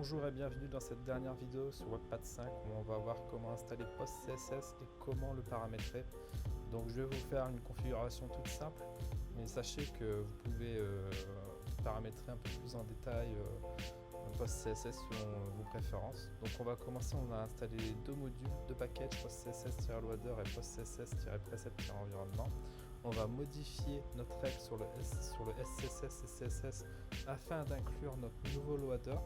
Bonjour et bienvenue dans cette dernière vidéo sur Webpack 5 où on va voir comment installer PostCSS et comment le paramétrer. Donc je vais vous faire une configuration toute simple, mais sachez que vous pouvez paramétrer un peu plus en détail PostCSS selon vos préférences. Donc on va commencer, on va installer deux modules, deux packages, PostCSS-loader et PostCSS-preset-environnement. On va modifier notre règle sur le SCSS et CSS afin d'inclure notre nouveau loader.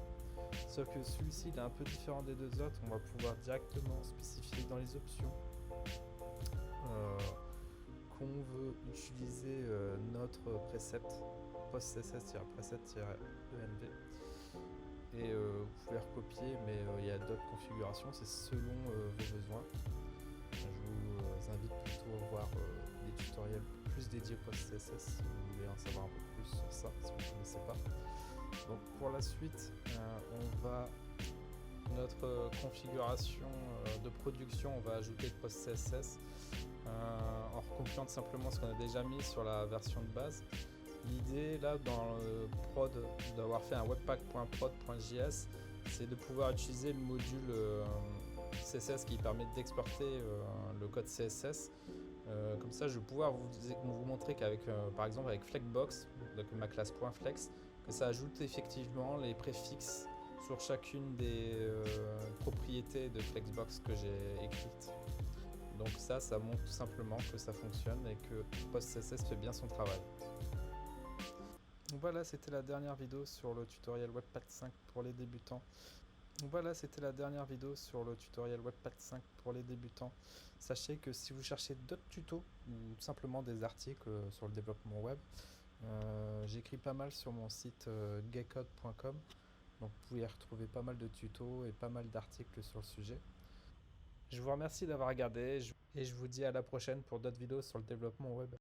Sauf que celui-ci est un peu différent des deux autres, on va pouvoir directement spécifier dans les options qu'on veut utiliser notre précepte PostCSS-preset-env et vous pouvez recopier, mais il y a d'autres configurations, c'est selon vos besoins. Je vous invite plutôt à voir des tutoriels plus dédiés PostCSS si vous voulez en savoir un peu plus sur ça, si vous ne connaissez pas. Donc pour la suite, notre configuration de production, on va ajouter le PostCSS en recopiant simplement ce qu'on a déjà mis sur la version de base. L'idée là dans le prod, d'avoir fait un webpack.prod.js, c'est de pouvoir utiliser le module CSS qui permet d'exporter le code CSS. Comme ça, je vais pouvoir vous montrer qu'avec, par exemple, avec Flexbox, donc ma classe .flex, que ça ajoute effectivement les préfixes sur chacune des propriétés de Flexbox que j'ai écrites. Donc ça montre tout simplement que ça fonctionne et que PostCSS fait bien son travail. Donc voilà, c'était la dernière vidéo sur le tutoriel Webpack 5 pour les débutants. Sachez que si vous cherchez d'autres tutos ou simplement des articles sur le développement web, j'écris pas mal sur mon site gaycode.com. Donc vous pouvez y retrouver pas mal de tutos et pas mal d'articles sur le sujet. Je vous remercie d'avoir regardé et je vous dis à la prochaine pour d'autres vidéos sur le développement web.